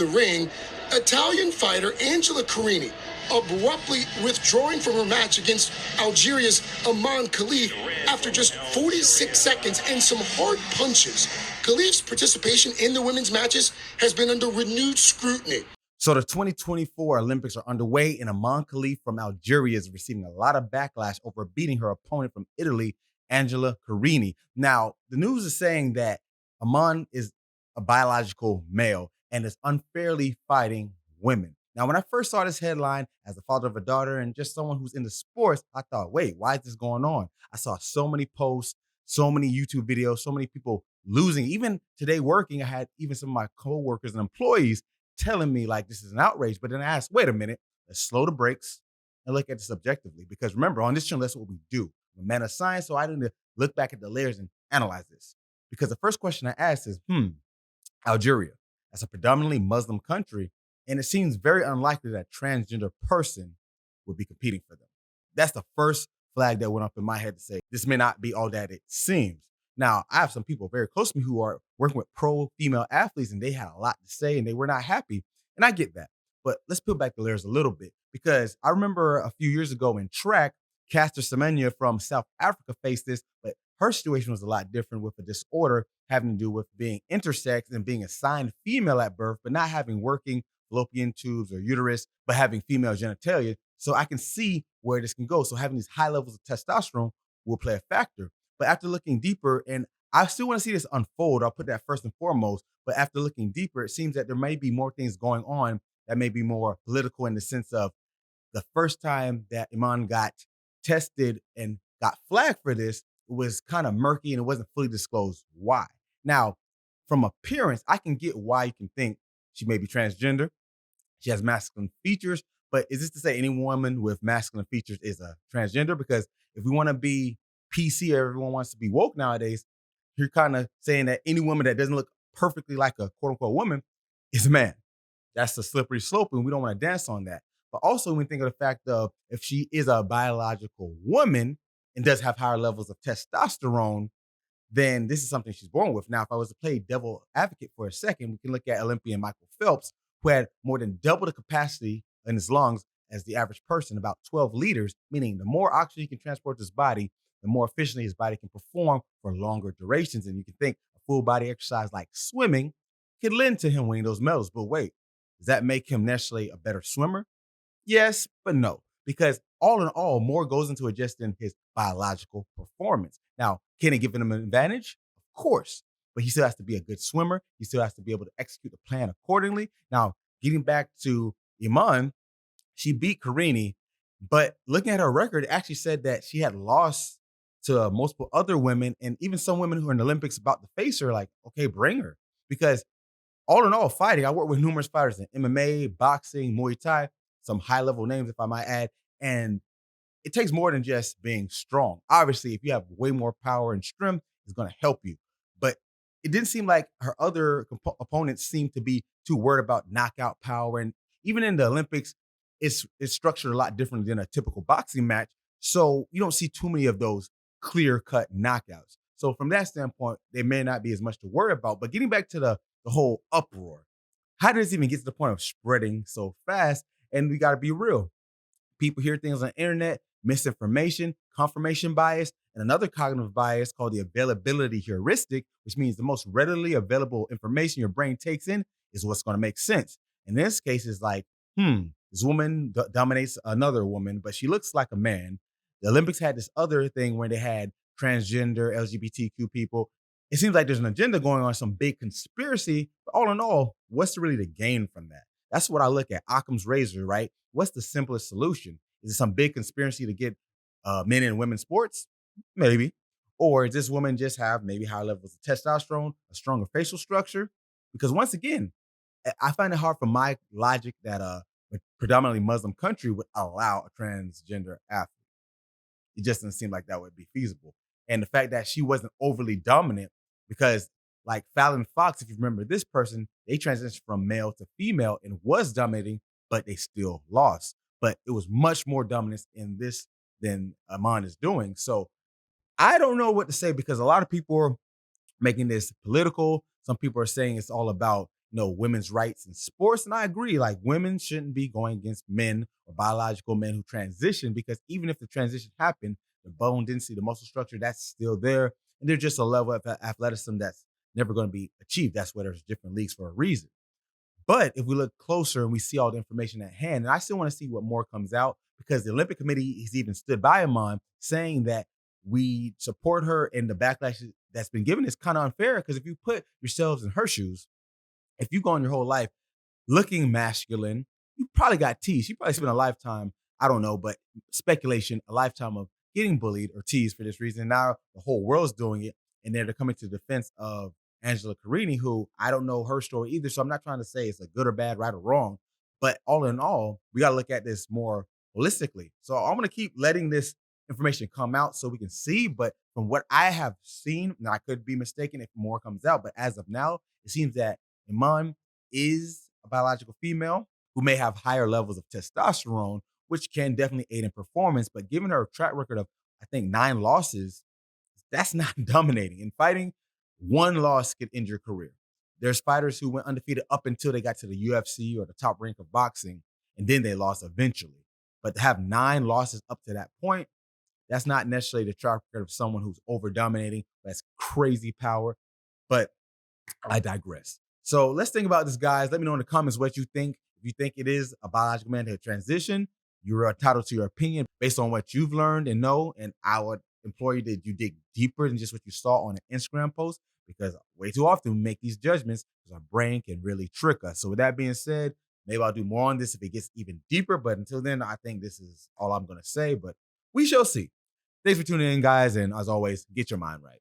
the ring, Italian fighter Angela Carini abruptly withdrawing from her match against Algeria's Imane Khelif after just 46 seconds and some hard punches. Khelif's participation in the women's matches has been under renewed scrutiny. So the 2024 Olympics are underway, and Imane Khelif from Algeria is receiving a lot of backlash over beating her opponent from Italy, Angela Carini. Now, the news is saying that Imane is a biological male and is unfairly fighting women. Now, when I first saw this headline as the father of a daughter and just someone who's into sports, I thought, wait, why is this going on? I saw so many posts, so many YouTube videos, so many people losing. Even today working, I had even some of my coworkers and employees telling me like this is an outrage. But then I asked, wait a minute, let's slow the brakes and look at this objectively. Because remember, on this channel, that's what we do. I'm a man of science, so I need to look back at the layers and analyze this. Because the first question I asked is, Algeria, that's a predominantly Muslim country, and it seems very unlikely that a transgender person would be competing for them. That's the first flag that went up in my head to say, this may not be all that it seems. Now, I have some people very close to me who are working with pro-female athletes, and they had a lot to say, and they were not happy. And I get that. But let's peel back the layers a little bit, because I remember a few years ago in track, Caster Semenya from South Africa faced this, but her situation was a lot different with a disorder having to do with being intersex and being assigned female at birth, but not having working fallopian tubes or uterus, but having female genitalia. So I can see where this can go. So having these high levels of testosterone will play a factor. But after looking deeper, and I still want to see this unfold, I'll put that first and foremost, but after looking deeper, it seems that there may be more things going on that may be more political in the sense of the first time that Imane got tested and got flagged for this was kind of murky and it wasn't fully disclosed why. Now, from appearance, I can get why you can think she may be transgender. She has masculine features, but is this to say any woman with masculine features is a transgender? Because if we want to be PC, everyone wants to be woke nowadays, you're kind of saying that any woman that doesn't look perfectly like a quote unquote woman is a man. That's a slippery slope, and we don't want to dance on that. But also, when we think of the fact of if she is a biological woman and does have higher levels of testosterone, then this is something she's born with. Now, if I was to play devil advocate for a second, we can look at Olympian Michael Phelps, who had more than double the capacity in his lungs as the average person, about 12 liters, meaning the more oxygen he can transport to his body, the more efficiently his body can perform for longer durations. And you can think a full body exercise like swimming could lend to him winning those medals. But wait, does that make him necessarily a better swimmer? Yes, but no, because all in all, more goes into adjusting his biological performance. Now, can it give him an advantage? Of course, but he still has to be a good swimmer. He still has to be able to execute the plan accordingly. Now, getting back to Imane, she beat Carini, but looking at her record, it actually said that she had lost to multiple other women, and even some women who are in the Olympics about to face her, like, okay, bring her. Because all in all, fighting, I work with numerous fighters in MMA, boxing, Muay Thai, some high-level names, if I might add, and it takes more than just being strong. Obviously, if you have way more power and strength, it's going to help you. But it didn't seem like her other opponents seemed to be too worried about knockout power. And even in the Olympics, it's structured a lot different than a typical boxing match. So you don't see too many of those clear-cut knockouts. So from that standpoint, there may not be as much to worry about. But getting back to the whole uproar, how did this even get to the point of spreading so fast? And we got to be real. People hear things on the internet, misinformation, confirmation bias, and another cognitive bias called the availability heuristic, which means the most readily available information your brain takes in is what's going to make sense. In this case, it's like, this woman dominates another woman, but she looks like a man. The Olympics had this other thing where they had transgender, LGBTQ people. It seems like there's an agenda going on, some big conspiracy. But all in all, what's really the gain from that? That's what I look at. Occam's razor, right? What's the simplest solution? Is it some big conspiracy to get men and women sports? Maybe. Or does this woman just have maybe higher levels of testosterone, a stronger facial structure? Because once again, I find it hard for my logic that a predominantly Muslim country would allow a transgender athlete. It just doesn't seem like that would be feasible. And the fact that she wasn't overly dominant, because like Fallon Fox, if you remember this person, they transitioned from male to female and was dominating, but they still lost. But it was much more dominance in this than Imane is doing. So I don't know what to say, because a lot of people are making this political. Some people are saying it's all about, women's rights in sports. And I agree, like women shouldn't be going against men or biological men who transition, because even if the transition happened, the bone density, the muscle structure, that's still there. And there's just a level of athleticism that's never going to be achieved. That's why there's different leagues for a reason. But if we look closer and we see all the information at hand, and I still want to see what more comes out, because the Olympic Committee has even stood by Imane saying that we support her, and the backlash that's been given is kind of unfair, because if you put yourselves in her shoes, if you go on your whole life looking masculine, you probably got teased. You probably spent a lifetime, I don't know, but speculation, a lifetime of getting bullied or teased for this reason. Now the whole world's doing it, and they're coming to the defense of Angela Carini, who I don't know her story either. So I'm not trying to say it's a good or bad, right or wrong, but all in all, we got to look at this more holistically. So I'm going to keep letting this information come out so we can see. But from what I have seen, now I could be mistaken if more comes out, but as of now, it seems that Imane is a biological female who may have higher levels of testosterone, which can definitely aid in performance. But given her track record of, I think, 9 losses, that's not dominating. In fighting, one loss could end your career. There's fighters who went undefeated up until they got to the UFC or the top rank of boxing, and then they lost eventually. But to have 9 losses up to that point, that's not necessarily the track record of someone who's over dominating. That's crazy power. But I digress. So let's think about this, guys. Let me know in the comments what you think. If you think it is a biological man to transition, you're entitled to your opinion based on what you've learned and know. And I would implore you that you dig deeper than just what you saw on an Instagram post, because way too often we make these judgments because our brain can really trick us. So with that being said, maybe I'll do more on this if it gets even deeper. But until then, I think this is all I'm going to say. But we shall see. Thanks for tuning in, guys. And as always, get your mind right.